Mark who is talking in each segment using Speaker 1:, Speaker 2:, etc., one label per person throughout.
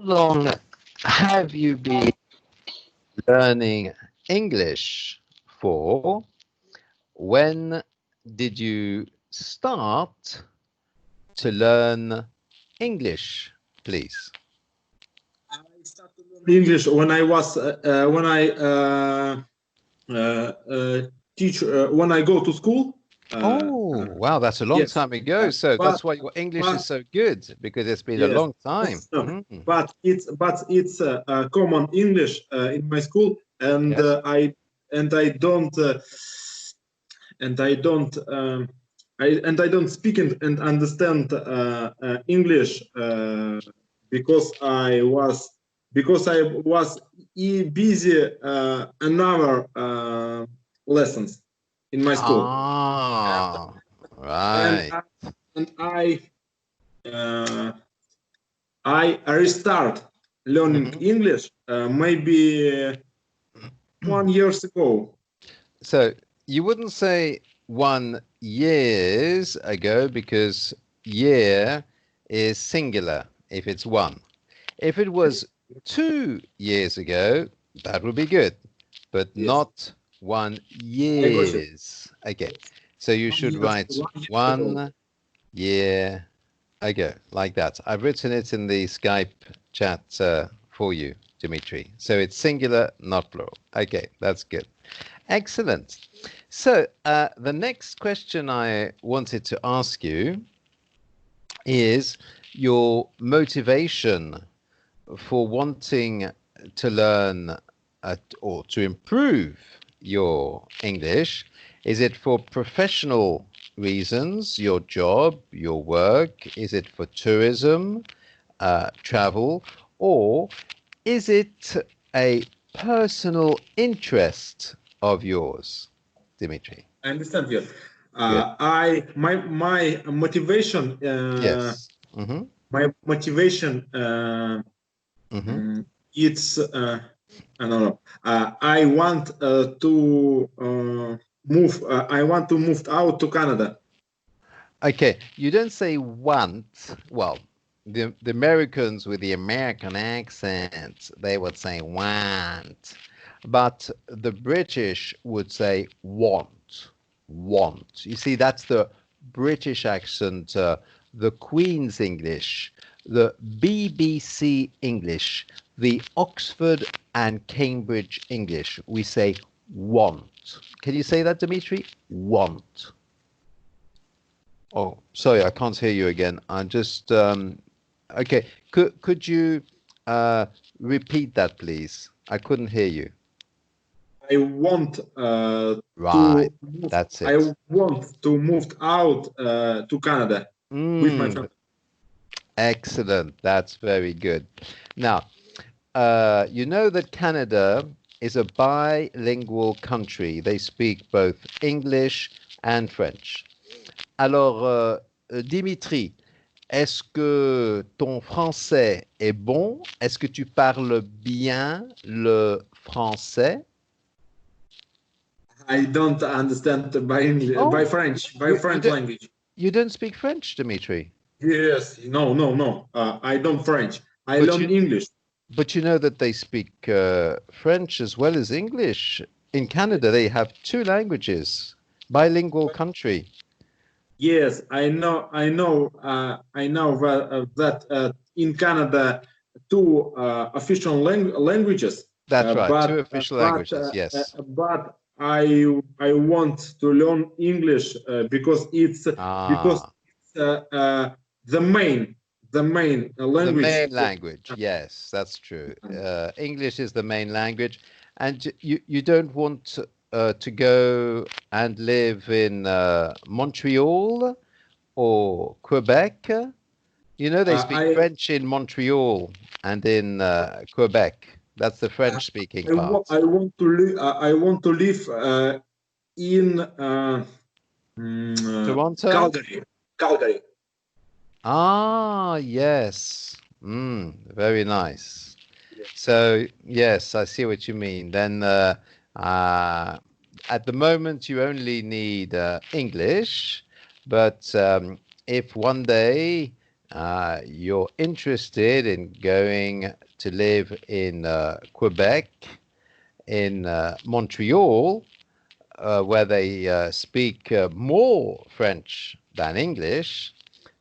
Speaker 1: long have you been learning English for? When did you start to learn English, please?
Speaker 2: I started learning English when I was when I teach when I go to school.
Speaker 1: Oh, wow, that's a long
Speaker 2: Yes,
Speaker 1: time ago. So
Speaker 2: but
Speaker 1: that's why your English is so good, because it's been a
Speaker 2: yes,
Speaker 1: long time. Mhm.
Speaker 2: but it's common English in my school, and
Speaker 1: Yes.
Speaker 2: I don't and I don't I don't speak and understand English because I was busy another lessons in my school,
Speaker 1: Ah,
Speaker 2: and
Speaker 1: right.
Speaker 2: and uh, I restart learning
Speaker 1: Mhm.
Speaker 2: English maybe 1 years ago.
Speaker 1: So you wouldn't say 1 years ago, because year is singular if it's one. If it was 2 years ago, that would be good, but
Speaker 2: Yes,
Speaker 1: not one
Speaker 2: I got you.
Speaker 1: years. Okay, so you should write
Speaker 2: 1 years ago.
Speaker 1: 1 year ago, like that. I've written it in the Skype chat for you, Dmitry. So it's singular, not plural. Okay, that's good. Excellent. So the next question I wanted to ask you is your motivation for wanting to learn or to improve your English. Is it for professional reasons, your job, your work? Is it for tourism, travel? Or is it a personal interest of yours, Dimitri?
Speaker 2: I understand you.
Speaker 1: Good.
Speaker 2: I my motivation
Speaker 1: Yes. Mm-hmm.
Speaker 2: my motivation
Speaker 1: Mm-hmm.
Speaker 2: it's I don't know. I want to move. I want to move out to Canada.
Speaker 1: Okay, you don't say want. Well, the Americans with the American accent, they would say want. But the British would say want. Want. You see, that's the British accent, the Queen's English, the BBC English, the Oxford and Cambridge English. We say want. Can you say that, Dimitri? Want. Oh, sorry, I can't hear you again. I'm just okay. Could you repeat that, please? I couldn't hear you.
Speaker 2: I want
Speaker 1: Right,
Speaker 2: to move.
Speaker 1: that's
Speaker 2: I
Speaker 1: it.
Speaker 2: want to move out to Canada with my
Speaker 1: Mm,
Speaker 2: family.
Speaker 1: excellent. That's very good. Now, you know that Canada is a bilingual country. They speak both English and French. Alors, Dimitri, est-ce que ton français est bon? Est-ce que tu parles bien le français?
Speaker 2: I don't understand by English,
Speaker 1: Oh,
Speaker 2: by
Speaker 1: you
Speaker 2: French
Speaker 1: don't
Speaker 2: language.
Speaker 1: you don't speak French, Dimitri,
Speaker 2: Yes, no. I don't French. I
Speaker 1: but
Speaker 2: learn
Speaker 1: you
Speaker 2: English.
Speaker 1: but you know that they speak French as well as English. In Canada, they have two languages, bilingual country.
Speaker 2: Yes, I know. I know that in Canada, two official languages.
Speaker 1: That's right, two official languages. Yes.
Speaker 2: But I want to learn English because
Speaker 1: Ah,
Speaker 2: it's the main
Speaker 1: the
Speaker 2: language.
Speaker 1: main language. Yes, that's true. English is the main language, and you don't want to go and live in Montreal or Quebec. You know, they speak
Speaker 2: I
Speaker 1: French in Montreal and in Quebec. That's the French-speaking part.
Speaker 2: I want to live in
Speaker 1: Toronto?
Speaker 2: Calgary. Calgary.
Speaker 1: Ah, yes. Very nice.
Speaker 2: Yes.
Speaker 1: So, yes, I see what you mean. Then, uh, at the moment, you only need English, but if one day You're interested in going to live in Quebec, in Montreal, where they speak more French than English,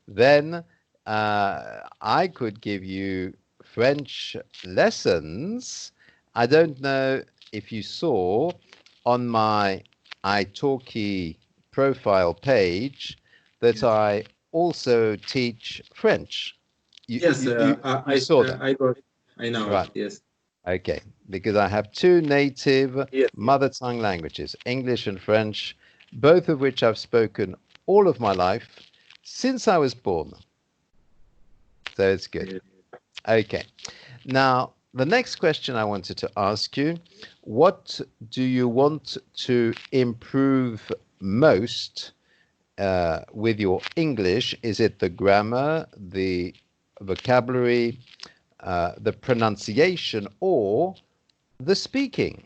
Speaker 1: then I could give you French lessons. I don't know if you saw on my italki profile page that
Speaker 2: Yes.
Speaker 1: I also teach French. You,
Speaker 2: Yes,
Speaker 1: you, you, you saw that,
Speaker 2: I got it. I know it.
Speaker 1: right?
Speaker 2: Yes.
Speaker 1: Okay, because I have two native
Speaker 2: Yes.
Speaker 1: mother tongue languages, English and French, both of which I've spoken all of my life since I was born. So it's good.
Speaker 2: Yes.
Speaker 1: Okay. Now, the next question I wanted to ask you, what do you want to improve most with your English? Is it the grammar, the vocabulary, the pronunciation, or the speaking?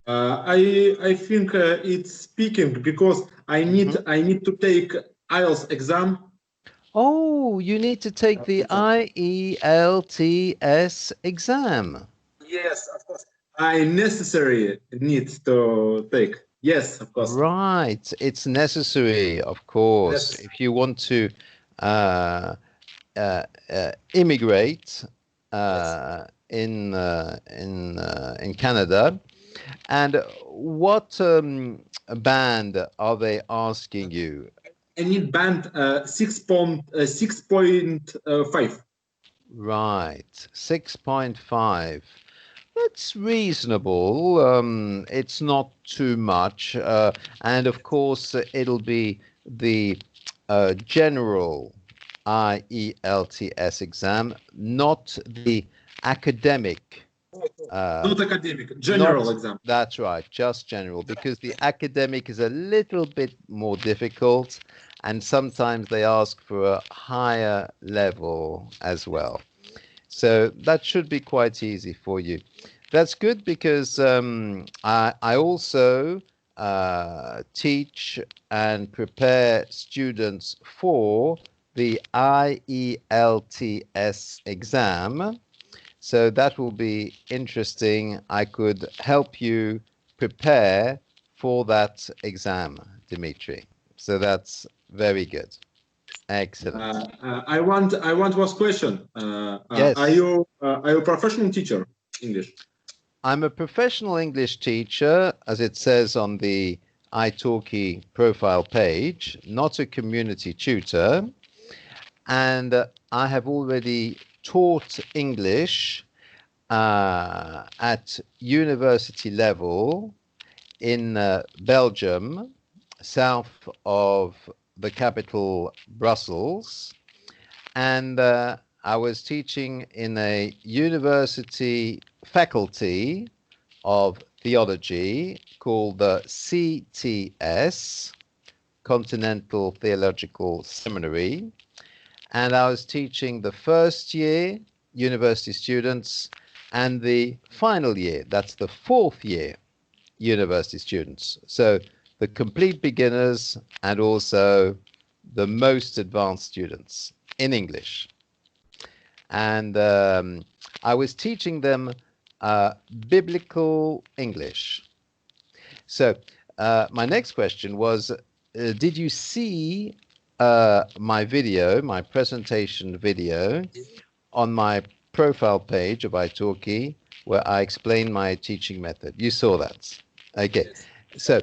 Speaker 2: I think it's speaking because
Speaker 1: Mhm.
Speaker 2: I need to take IELTS exam.
Speaker 1: Oh, you need to take the IELTS exam.
Speaker 2: Yes, of course. I necessary need to take. Yes, of course.
Speaker 1: Right, it's necessary, of course,
Speaker 2: Necessary.
Speaker 1: if you want to uh, immigrate
Speaker 2: Yes.
Speaker 1: in Canada. And what band are they asking you?
Speaker 2: I need band 6.5.
Speaker 1: Right, 6.5. That's reasonable. It's not too much. And of course, it'll be the general IELTS exam, not the academic. Uh,
Speaker 2: Not academic, general
Speaker 1: not,
Speaker 2: exam.
Speaker 1: that's right, just general, because the academic is a little bit more difficult, and sometimes they ask for a higher level as well. So that should be quite easy for you. That's good because I also teach and prepare students for the IELTS exam. So that will be interesting. I could help you prepare for that exam, Dmitry. So that's very good. Excellent.
Speaker 2: I want to ask question.
Speaker 1: Yes.
Speaker 2: Are you a professional teacher English?
Speaker 1: I'm a professional English teacher, as it says on the italki profile page, not a community tutor. And I have already taught English at university level in Belgium, south of the capital, Brussels. And I was teaching in a university faculty of theology called the CTS, Continental Theological Seminary. And I was teaching the first year university students and the final year, that's the fourth year university students. So the complete beginners and also the most advanced students in English. And I was teaching them biblical English. So my next question was, did you see my video, my presentation video on my profile page of italki where I explain my teaching method? You saw that. Okay.
Speaker 2: Yes.
Speaker 1: So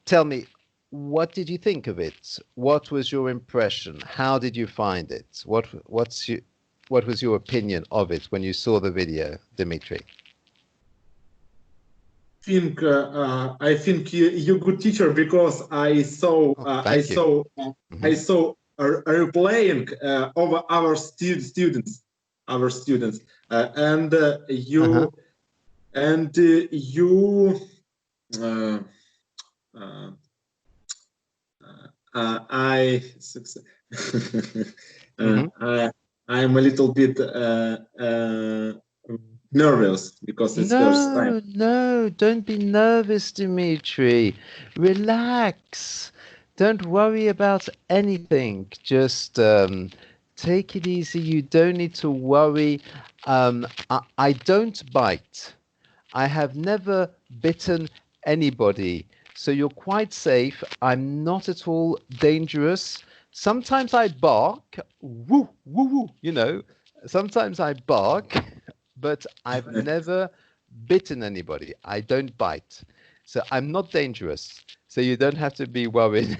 Speaker 1: tell me, what did you think of it? What was your impression? How did you find it? What was your opinion of it when you saw the video, Dmitry?
Speaker 2: I think you good teacher because
Speaker 1: Oh, thank you.
Speaker 2: I
Speaker 1: Hmm.
Speaker 2: saw a replaying of our students, and
Speaker 1: Uh-huh.
Speaker 2: you uh, uh, I
Speaker 1: Hmm.
Speaker 2: I'm a little bit nervous because it's first time.
Speaker 1: No, no, don't be nervous, Dmitry. Relax. Don't worry about anything. Just Take it easy. You don't need to worry. I don't bite. I have never bitten anybody. So you're quite safe. I'm not at all dangerous. Sometimes I bark. Woo, woo, woo. You know, sometimes I bark, but I've never bitten anybody. I don't bite. So I'm not dangerous. So you don't have to be worried.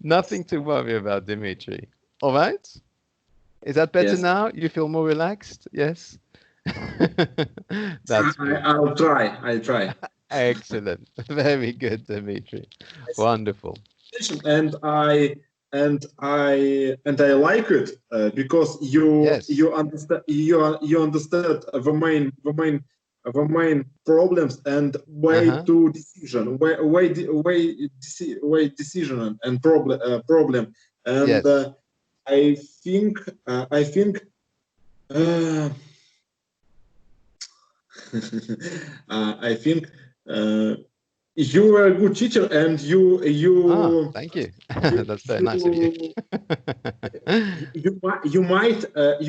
Speaker 1: Nothing to worry about, Dmitry. All right? Is that better
Speaker 2: Yes.
Speaker 1: now? You feel more relaxed? Yes? That's good.
Speaker 2: I'll try. I'll try.
Speaker 1: Excellent. Very good, Dmitry. Wonderful.
Speaker 2: And I like it because you
Speaker 1: Yes.
Speaker 2: understand you understand the main problems and way
Speaker 1: Uh-huh.
Speaker 2: to decision way decision and problem and
Speaker 1: Yes.
Speaker 2: I think uh, I think uh, you are a good teacher and
Speaker 1: Ah, thank you.
Speaker 2: you
Speaker 1: That's very nice of you.
Speaker 2: you you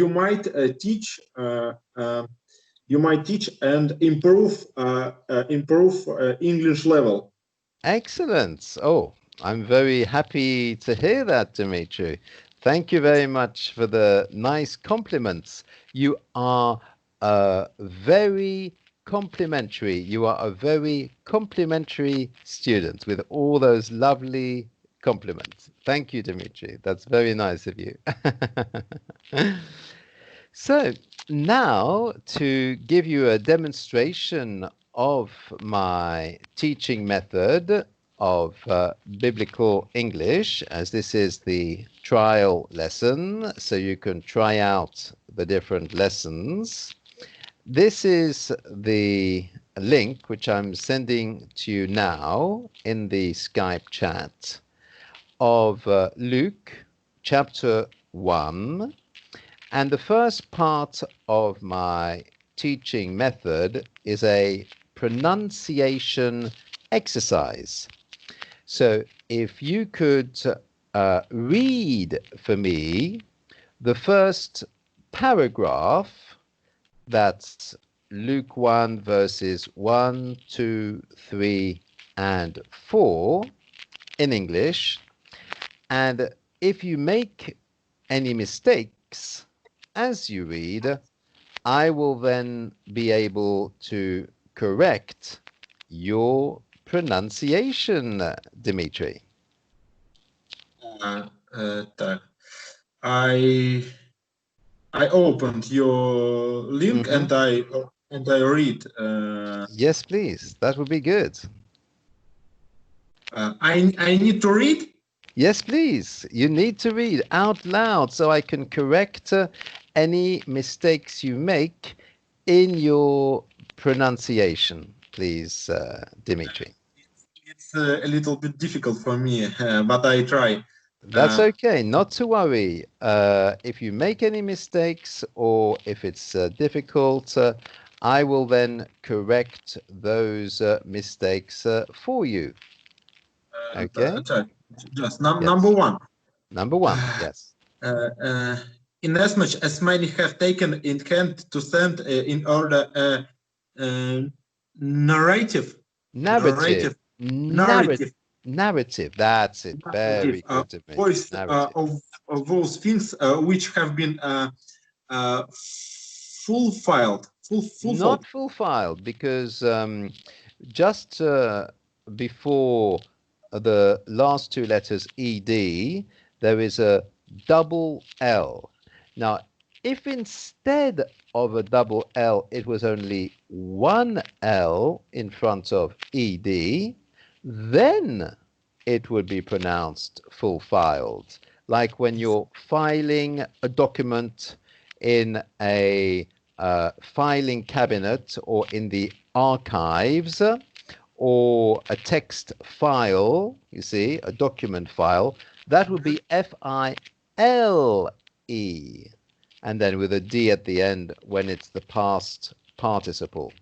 Speaker 2: might teach you might teach and improve English level.
Speaker 1: Excellent. Oh, I'm very happy to hear that, Dmitry. Thank you very much for the nice compliments. You are very complimentary. You are a very complimentary student with all those lovely compliments. Thank you, Dmitry. That's very nice of you. So now to give you a demonstration of my teaching method of biblical English, as this is the trial lesson, so you can try out the different lessons. This is the link which I'm sending to you now in the Skype chat of Luke chapter 1. And the first part of my teaching method is a pronunciation exercise. So if you could read for me the first paragraph, that's Luke 1 verses 1, 2, 3, and 4 in English. And if you make any mistakes as you read, I will then be able to correct your pronunciation, Dmitry.
Speaker 2: Так. I opened your link
Speaker 1: Mm-hmm.
Speaker 2: and I read.
Speaker 1: Yes, please. That would be good.
Speaker 2: I need to read.
Speaker 1: Yes, please. You need to read out loud so I can correct any mistakes you make in your pronunciation, please, Dmitry.
Speaker 2: It's a little bit difficult for me, but I try.
Speaker 1: That's okay, not to worry. If you make any mistakes or if it's difficult, I will then correct those mistakes for you. Okay?
Speaker 2: Just number
Speaker 1: Yes.
Speaker 2: one.
Speaker 1: Number one, yes.
Speaker 2: Inasmuch as many have taken in hand to send in order narrative,
Speaker 1: Narrative.
Speaker 2: narrative,
Speaker 1: Narrative. That's it. Very good, Dmitry.
Speaker 2: voice
Speaker 1: Narrative.
Speaker 2: of those things which have been full filed,
Speaker 1: Not full filed because just before the last two letters ED, there is a double L. Now, if instead of a double L, it was only one L in front of ED, then it would be pronounced full filed. Like when you're filing a document in a filing cabinet or in the archives or a text file, you see, a document file, that would be F-I-L-E, and then with a D at the end when it's the past participle.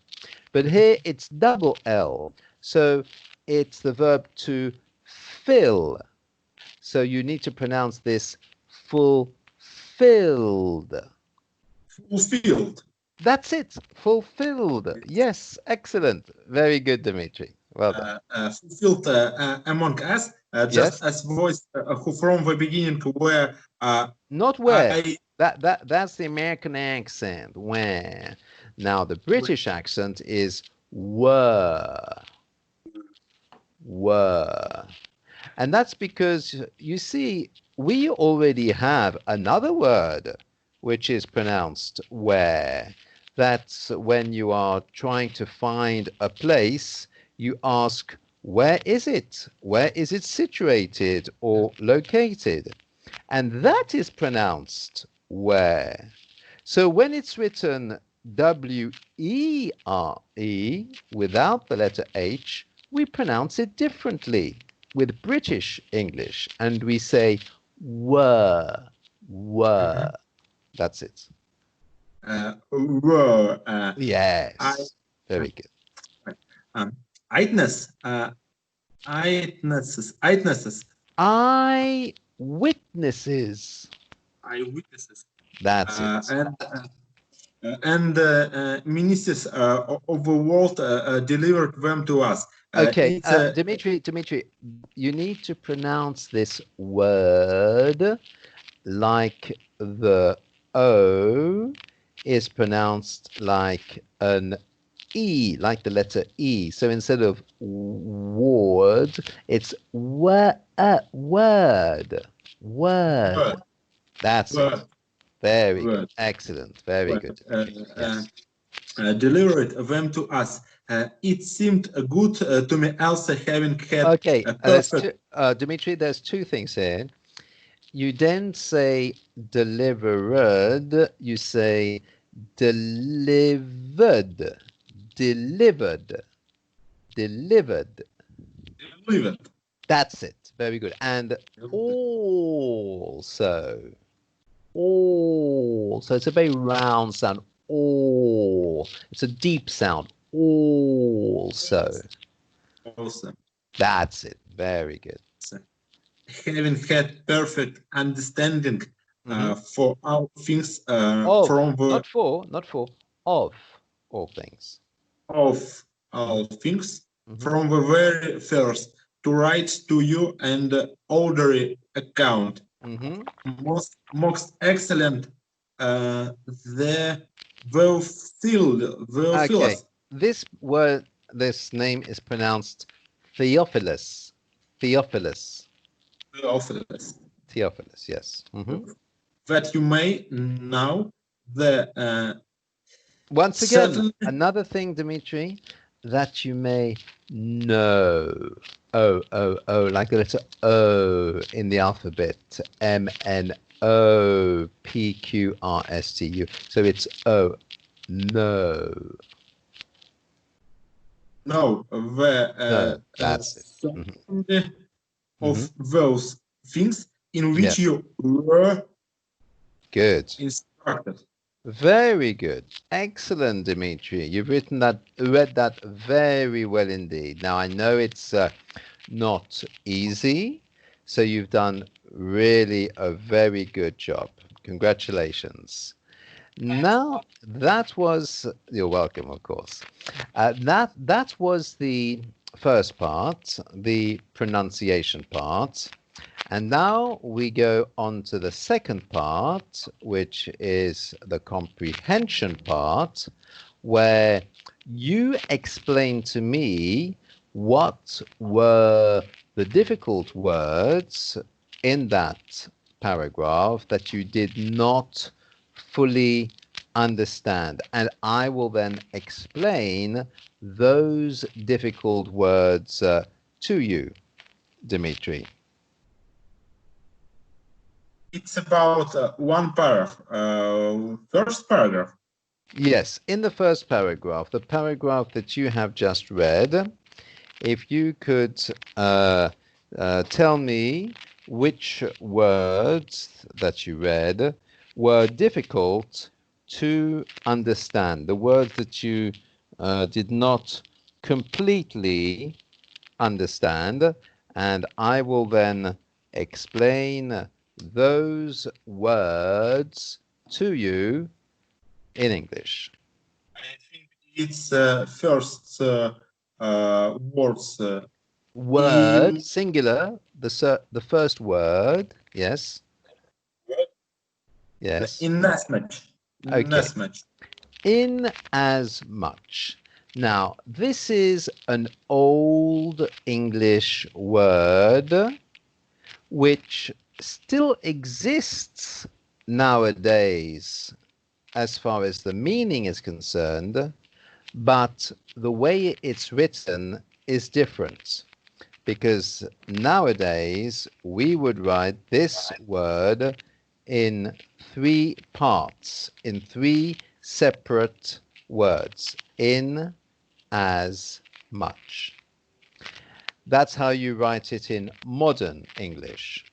Speaker 1: But here it's double L, so it's the verb to fill. So you need to pronounce this fulfilled.
Speaker 2: Fulfilled.
Speaker 1: That's it. Fulfilled. Yes, excellent. Very good, Dmitry. Well done.
Speaker 2: Fulfilled among us, just
Speaker 1: Yes.
Speaker 2: as voice who from the beginning were
Speaker 1: Not where.
Speaker 2: I
Speaker 1: That's the American accent. Where. Now the British accent is were. Were. And that's because, you see, we already have another word which is pronounced where. That's when you are trying to find a place, you ask, where is it? Where is it situated or located? And that is pronounced where. So when it's written W-E-R-E without the letter H, we pronounce it differently with British English, and we say were. That's it.
Speaker 2: were
Speaker 1: Yes, very good.
Speaker 2: Eyewitness, eyewitnesses,
Speaker 1: Eyewitnesses.
Speaker 2: eyewitnesses,
Speaker 1: That's it.
Speaker 2: and ministers of the world delivered them to us.
Speaker 1: Okay,
Speaker 2: It's a
Speaker 1: Dmitry, you need to pronounce this word like the O is pronounced like an E, like the letter E. So instead of ward, it's word. Word.
Speaker 2: word,
Speaker 1: That's it.
Speaker 2: word,
Speaker 1: Very good.
Speaker 2: word,
Speaker 1: Excellent. Very good. Yes.
Speaker 2: delivered them to us. It seemed good to me also having had
Speaker 1: Okay,
Speaker 2: a perfect
Speaker 1: Dmitry, there's two things here. You then say delivered, you say delivered, delivered, delivered.
Speaker 2: delivered.
Speaker 1: That's it. Very good. And also, it's a very round sound. All. It's a deep sound. Also.
Speaker 2: Also,
Speaker 1: That's it. Very good.
Speaker 2: having had perfect understanding for all things
Speaker 1: Of,
Speaker 2: from the
Speaker 1: not for, of all things.
Speaker 2: of all things
Speaker 1: Mhm.
Speaker 2: from the very first to write to you and order account
Speaker 1: Mhm.
Speaker 2: most excellent the will fill
Speaker 1: Okay.
Speaker 2: us
Speaker 1: This word, this name is pronounced Theophilus. Theophilus.
Speaker 2: Theophilus,
Speaker 1: Theophilus, yes.
Speaker 2: that you may know the
Speaker 1: Once again,
Speaker 2: certain
Speaker 1: another thing, Dmitry, that you may know. O, like the letter O in the alphabet. MNOPQRSTU. So it's O. No.
Speaker 2: know the
Speaker 1: No, that's it.
Speaker 2: certainty
Speaker 1: Mhm.
Speaker 2: of those things in which
Speaker 1: Yes.
Speaker 2: you were
Speaker 1: Good.
Speaker 2: instructed.
Speaker 1: Very good. Excellent, Dmitry. You've read that very well indeed. Now, I know it's not easy, so you've done really a very good job. Congratulations. Now, you're welcome, of course. That was the first part, the pronunciation part. And now we go on to the second part, which is the comprehension part, where you explain to me what were the difficult words in that paragraph that you did not fully understand. And I will then explain those difficult words to you, Dmitry.
Speaker 2: It's about one paragraph. First paragraph.
Speaker 1: Yes, in the first paragraph, the paragraph that you have just read, if you could tell me which words that you read were difficult to understand, the words that you did not completely understand, and I will then explain those words to you in English.
Speaker 2: I think it's first words.
Speaker 1: Word, singular, the first word, yes. Yes.
Speaker 2: In as much.
Speaker 1: Okay.
Speaker 2: As much.
Speaker 1: In as much. Now, this is an old English word which still exists nowadays as far as the meaning is concerned, but the way it's written is different, because nowadays we would write this word in three parts, in three separate words: in as much. That's how you write it in modern English.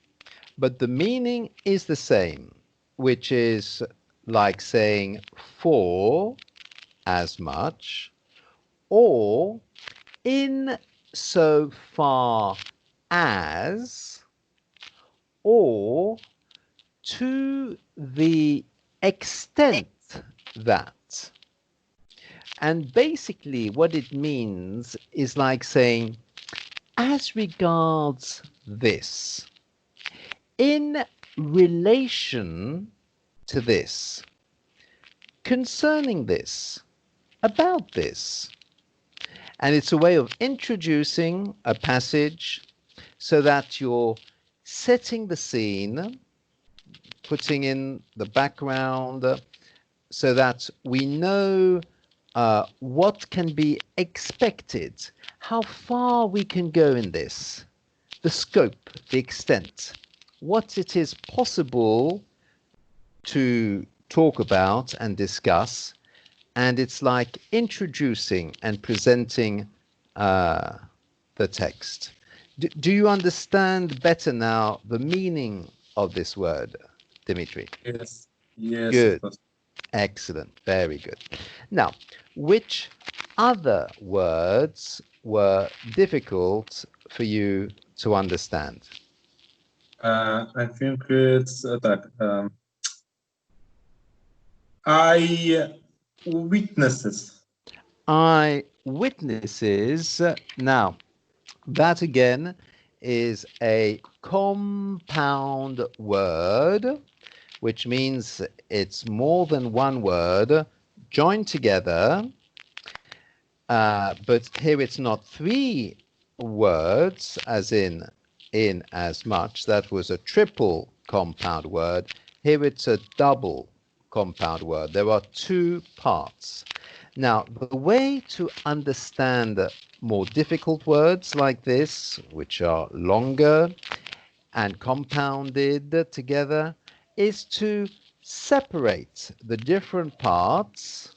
Speaker 1: But the meaning is the same, which is like saying for as much, or in so far as, or to the extent that. And basically what it means is like saying, as regards this, in relation to this, concerning this, about this. And it's a way of introducing a passage so that you're setting the scene, putting in the background, so that we know what can be expected, how far we can go in this, the scope, the extent, what it is possible to talk about and discuss. And it's like introducing and presenting the text. Do you understand better now the meaning of this word, Dmitry?
Speaker 2: Yes. Yes.
Speaker 1: Good. Excellent. Very good. Now, which other words were difficult for you to understand?
Speaker 2: I think it's that eyewitnesses.
Speaker 1: Eyewitnesses. Now, that again is a compound word, which means it's more than one word joined together. But here it's not three words, as in as much. That was a triple compound word. Here it's a double compound word. There are two parts. Now, the way to understand more difficult words like this, which are longer and compounded together, is to separate the different parts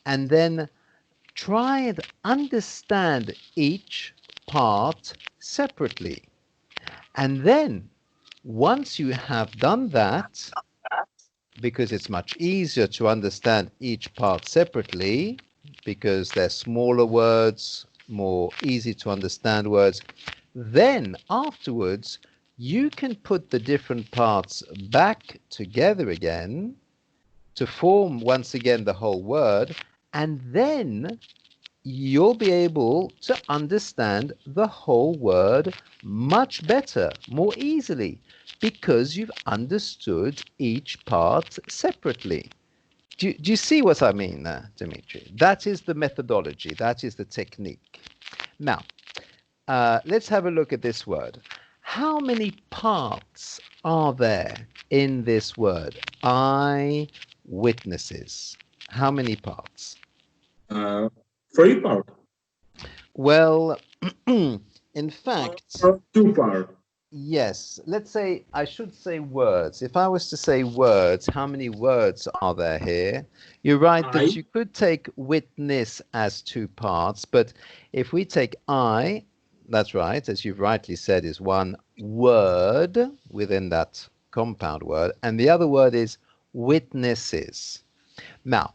Speaker 1: and then try and understand each part separately. And then, once you have done that, because it's much easier to understand each part separately, because they're smaller words, more easy to understand words, then afterwards you can put the different parts back together again to form once again the whole word, and then you'll be able to understand the whole word much better, more easily, because you've understood each part separately. Do you see what I mean, Dmitry? That is the methodology, that is the technique. Now, let's have a look at this word. How many parts are there in this word? Eyewitnesses. How many parts?
Speaker 2: 3 part.
Speaker 1: Well, in fact,
Speaker 2: 2 part.
Speaker 1: yes. Let's say, I should say words. If I was to say words, how many words are there here? You're right that you could take witness as two parts, but if we take I, that's right, as you've rightly said, is one word within that compound word, and the other word is witnesses. Now,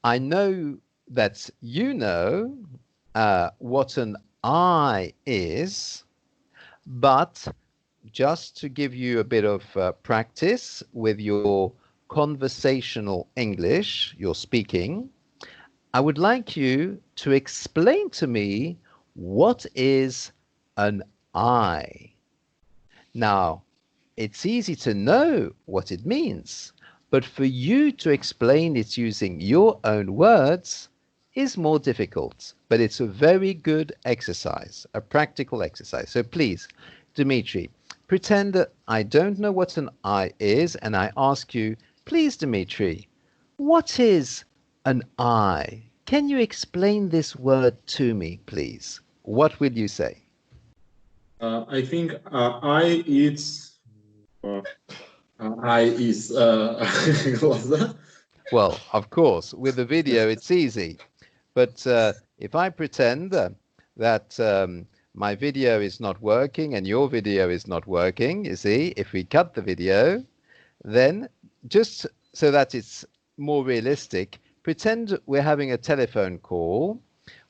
Speaker 1: I know that you know what an eye is, but just to give you a bit of practice with your conversational English, your speaking, I would like you to explain to me what is an I. Now, it's easy to know what it means, but for you to explain it using your own words is more difficult. But it's a very good exercise, a practical exercise. So please, Dmitry, pretend that I don't know what an I is, and I ask you, please, Dmitry, what is an I? Can you explain this word to me, please? What will you say?
Speaker 2: I think I it's I is глаза.
Speaker 1: Well, of course, with the video, it's easy. But if I pretend that my video is not working and your video is not working, you see, if we cut the video, then just so that it's more realistic, pretend we're having a telephone call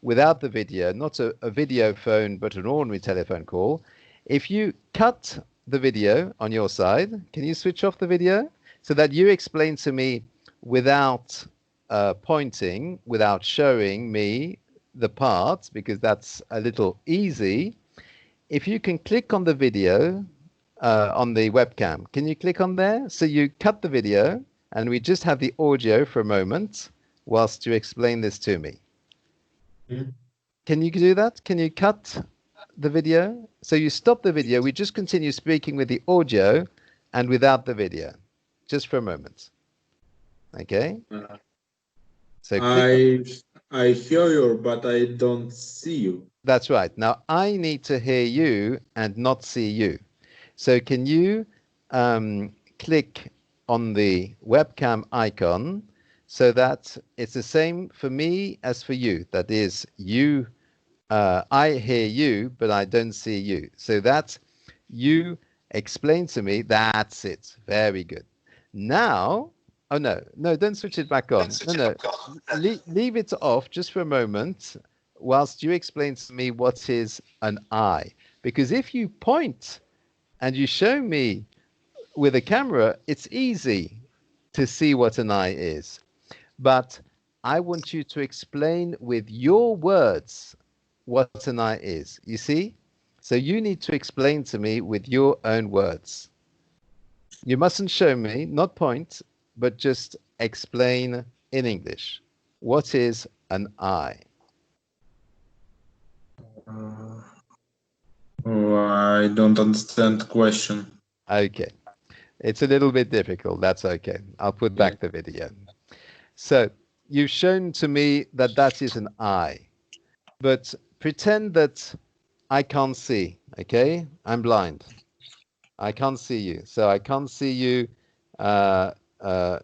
Speaker 1: without the video, not a video phone, but an ordinary telephone call. If you cut the video on your side, can you switch off the video so that you explain to me without pointing, without showing me the parts, because that's a little easy. If you can click on the video on the webcam, can you click on there? So you cut the video and we just have the audio for a moment whilst you explain this to me.
Speaker 2: Mhm.
Speaker 1: Can you do that? Can you cut the video? So you stop the video, we just continue speaking with the audio and without the video, just for a moment. Okay? So click.
Speaker 2: I hear you, but I don't see you.
Speaker 1: That's right. Now I need to hear you and not see you. So can you click on the webcam icon so that it's the same for me as for you? That is, you, I hear you, but I don't see you. So that you explain to me. That's it. Very good. Now, oh no, don't switch it back on. No, leave it off just for a moment whilst you explain to me what is an eye. Because if you point and you show me with a camera, it's easy to see what an eye is. But I want you to explain with your words what an eye is. You see? So you need to explain to me with your own words. You mustn't show me, not point, but just explain in English. What is an eye?
Speaker 2: I don't understand the question.
Speaker 1: Okay. It's a little bit difficult. That's okay. I'll put back the video. So you've shown to me that that is an eye, but pretend that I can't see. Okay. I'm blind. I can't see you. So I can't see you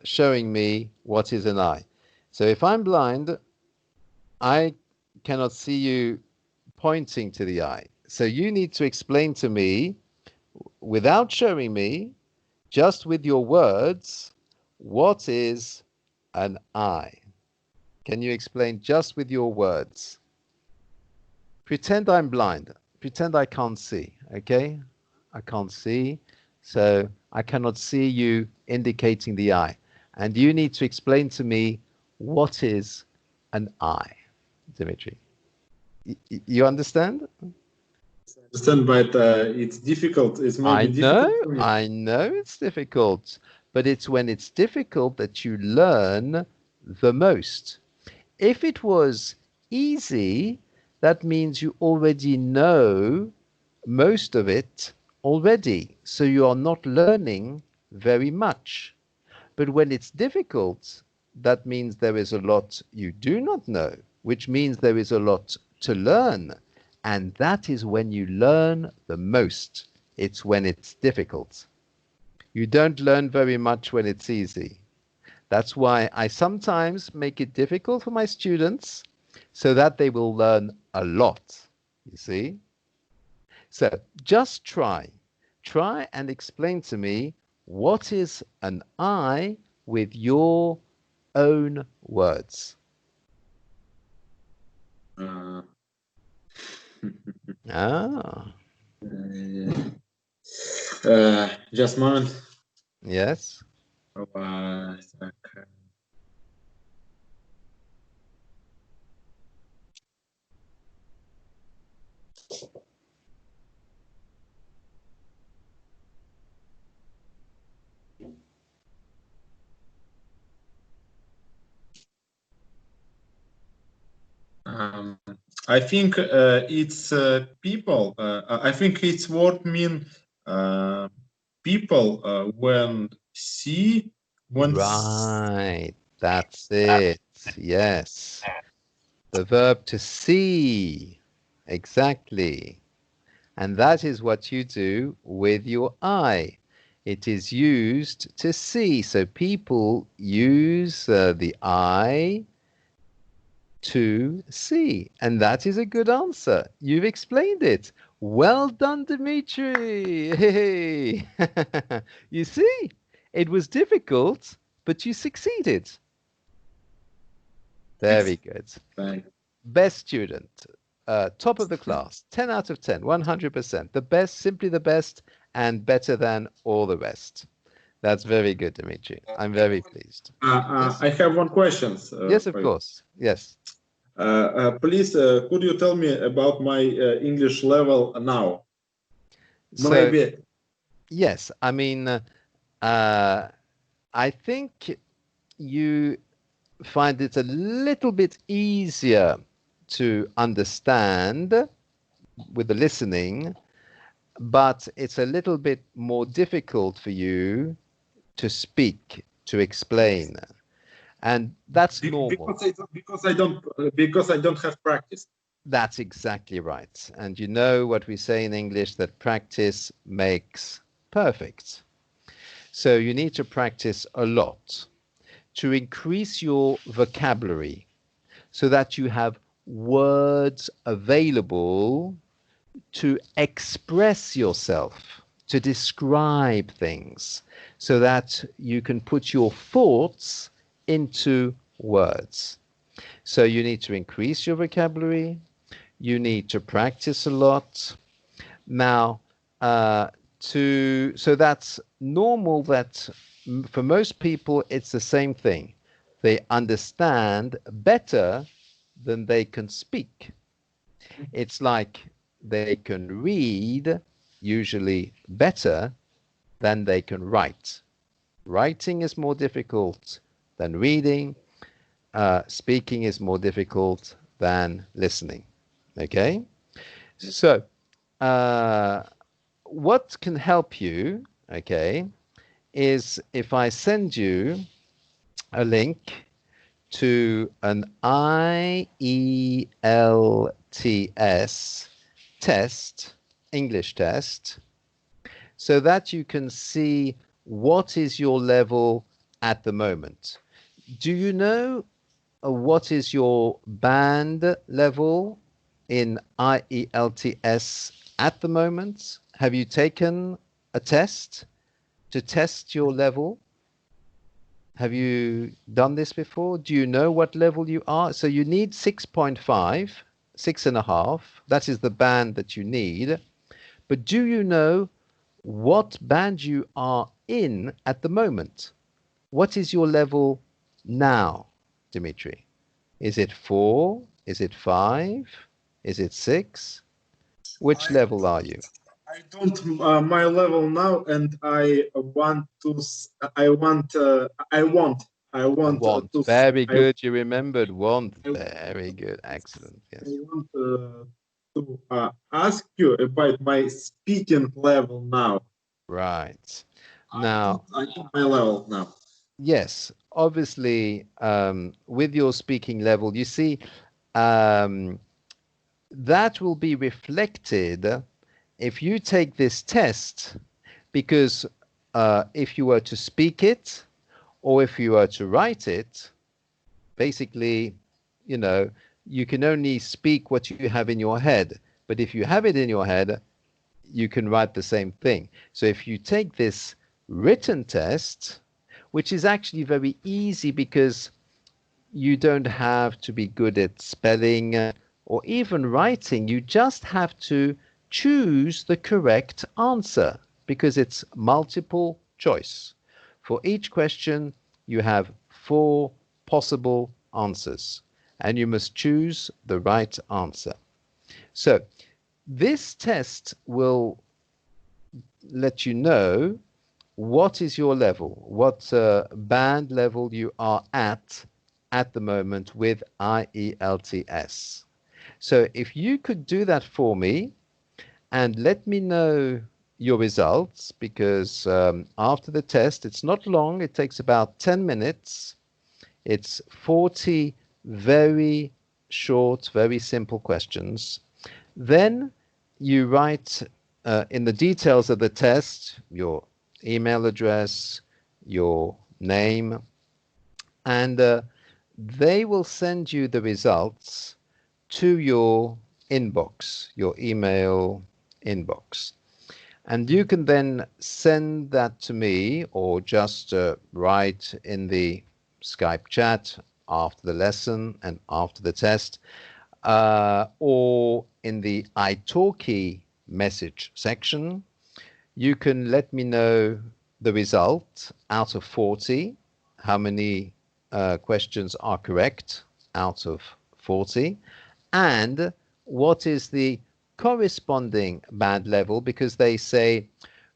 Speaker 1: showing me what is an eye. So if I'm blind, I cannot see you pointing to the eye. So you need to explain to me without showing me, just with your words, what is an eye? Can you explain just with your words? Pretend I'm blind. Pretend I can't see, okay? I can't see, so I cannot see you indicating the eye. And you need to explain to me what is an eye, Dmitry. You understand?
Speaker 2: Understand, but it's difficult. It's maybe difficult for me.
Speaker 1: I know it's difficult, but it's when it's difficult that you learn the most. If it was easy, that means you already know most of it already, so you are not learning very much. But when it's difficult, that means there is a lot you do not know, which means there is a lot to learn. And that is when you learn the most. It's when it's difficult. You don't learn very much when it's easy. That's why I sometimes make it difficult for my students so that they will learn a lot, you see? So just try. Try and explain to me what is an eye with your own words.
Speaker 2: Uh,
Speaker 1: Ah.
Speaker 2: Just a moment.
Speaker 1: Yes.
Speaker 2: I think it's people. I think its word mean people when see when
Speaker 1: Right. That's it. Yes. The verb to see. Exactly. And that is what you do with your eye. It is used to see. So people use the eye to see. And that is a good answer. You've explained it. Well done, Dmitry. Hey. You see, it was difficult, but you succeeded. Very good. Best student. Top of the class. 10 out of 10. 100%. The best, simply the best, and better than all the rest. That's very good, Dmitry. I'm very pleased. Yes,
Speaker 2: I have one question.
Speaker 1: yes, of course. Yes.
Speaker 2: Please, could you tell me about my English level now?
Speaker 1: So,
Speaker 2: Maybe.
Speaker 1: yes, I mean, I think you find it a little bit easier to understand with the listening, but it's a little bit more difficult for you to speak, to explain. And that's normal.
Speaker 2: Because I don't have practice.
Speaker 1: That's exactly right. And you know what we say in English, that practice makes perfect. So you need to practice a lot to increase your vocabulary so that you have words available to express yourself, to describe things, so that you can put your thoughts into words. So you need to increase your vocabulary. You need to practice a lot. Now, so that's normal that for most people it's the same thing. They understand better than they can speak. It's like they can read usually better than they can write. Writing is more difficult than reading. Speaking is more difficult than listening. Okay? So, what can help you, okay, is if I send you a link to an IELTS test, English test, so that you can see what is your level at the moment. Do you know what is your band level in IELTS at the moment? Have you taken a test to test your level? Have you done this before? Do you know what level you are? So you need 6.5, 6.5. That is the band that you need. But do you know what band you are in at the moment? What is your level now, Dmitry? Is it 4? Is it 5? Is it 6? Which level are you?
Speaker 2: I don't my level now, and I want to. I want. I want. I want
Speaker 1: Want.
Speaker 2: to.
Speaker 1: Very
Speaker 2: I,
Speaker 1: good. You remembered want.
Speaker 2: I,
Speaker 1: Very good. Excellent.
Speaker 2: I
Speaker 1: Yes.
Speaker 2: want to ask you about my speaking level now.
Speaker 1: Right. Now,
Speaker 2: I know my level now.
Speaker 1: yes, obviously, with your speaking level, you see, um, that will be reflected if you take this test, because if you were to speak it or if you were to write it, basically, you know, you can only speak what you have in your head. But if you have it in your head, you can write the same thing. So if you take this written test, which is actually very easy because you don't have to be good at spelling or even writing, you just have to choose the correct answer. because it's multiple choice. For each question, you have 4 possible answers, and you must choose the right answer. So this test will let you know what is your level, what band level you are at the moment with IELTS. So if you could do that for me and let me know your results, because after the test, it's not long, it takes about 10 minutes. It's 40 very short, very simple questions. Then you write in the details of the test, your email address, your name, and they will send you the results to your inbox, your email inbox. And you can then send that to me, or just write in the Skype chat after the lesson and after the test, or in the italki message section. You can let me know the result out of 40, how many questions are correct out of 40, and what is the corresponding band level, because they say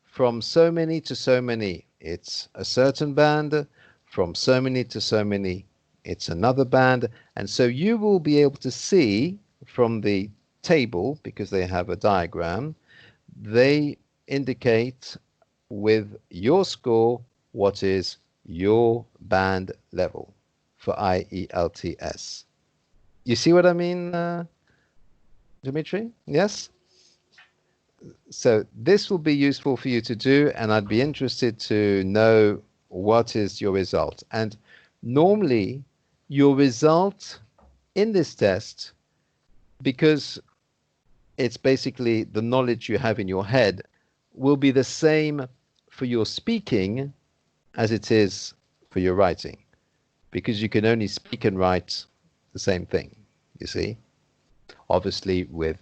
Speaker 1: from so many to so many, it's a certain band, from so many to so many, it's another band. And so you will be able to see from the table, because they have a diagram, they indicate with your score what is your band level for IELTS. You see what I mean, Dmitry? Yes? So this will be useful for you to do, and I'd be interested to know what is your result. And normally your result in this test, because it's basically the knowledge you have in your head, will be the same for your speaking as it is for your writing, because you can only speak and write the same thing, you see. Obviously, with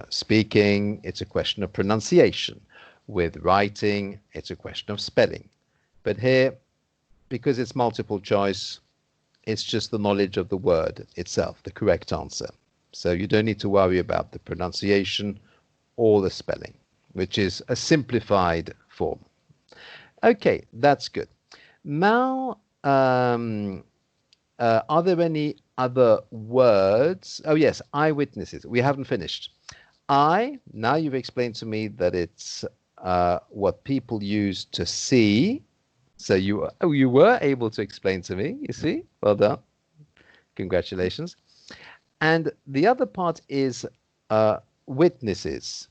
Speaker 1: speaking, it's a question of pronunciation. With writing, it's a question of spelling. But here, because it's multiple choice, it's just the knowledge of the word itself, the correct answer. So you don't need to worry about the pronunciation or the spelling, which is a simplified form. Okay, that's good. Now, are there any other words? Oh, yes, eyewitnesses. We haven't finished. Now you've explained to me that it's what people use to see. So you were able to explain to me, you see? Well done. Congratulations. And the other part is witnesses.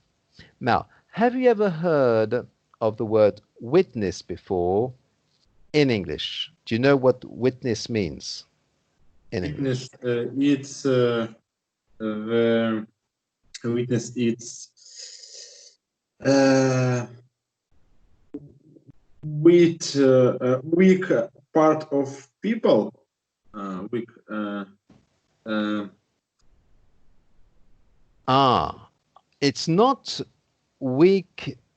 Speaker 1: Now, have you ever heard of the word witness before in English? Do you know what witness means in English?
Speaker 2: It's the witness. It's weak part of people. Weak.
Speaker 1: It's not weaknesses.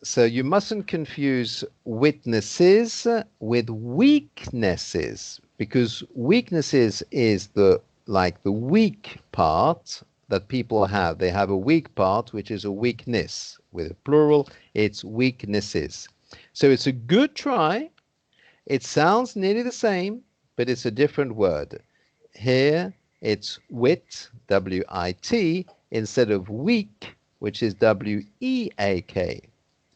Speaker 1: So you mustn't confuse witnesses with weaknesses, because weaknesses is the weak part that people have. They have a weak part, which is a weakness. With a plural, it's weaknesses. So it's a good try. It sounds nearly the same, but it's a different word. Here, it's wit, W-I-T, instead of weak, which is W-E-A-K.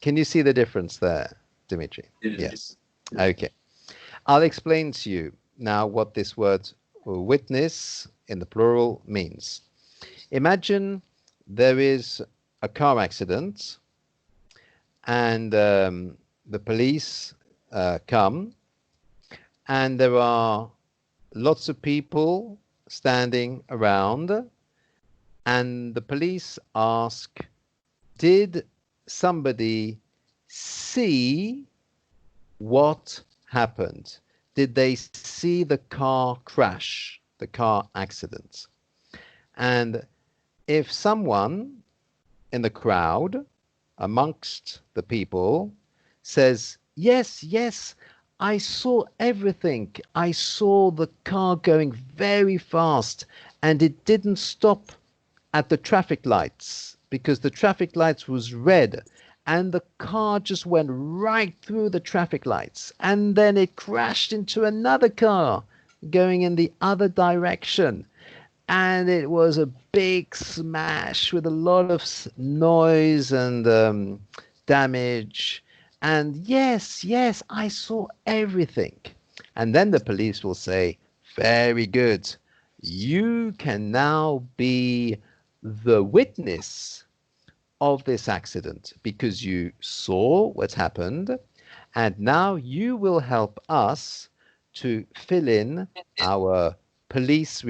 Speaker 1: Can you see the difference there, Dmitry? Yes. Okay. I'll explain to you now what this word witness in the plural means. Imagine there is a car accident, and the police come, and there are lots of people standing around, and the police ask, did somebody see what happened? Did they see the car crash, the car accident? And if someone in the crowd amongst the people says, yes, yes, I saw everything. I saw the car going very fast and it didn't stop at the traffic lights because the traffic lights was red and the car just went right through the traffic lights and then it crashed into another car going in the other direction, and it was a big smash with a lot of noise and damage. And yes, yes, I saw everything. And then the police will say, very good. You can now be the witness of this accident because you saw what happened, and now you will help us to fill in our police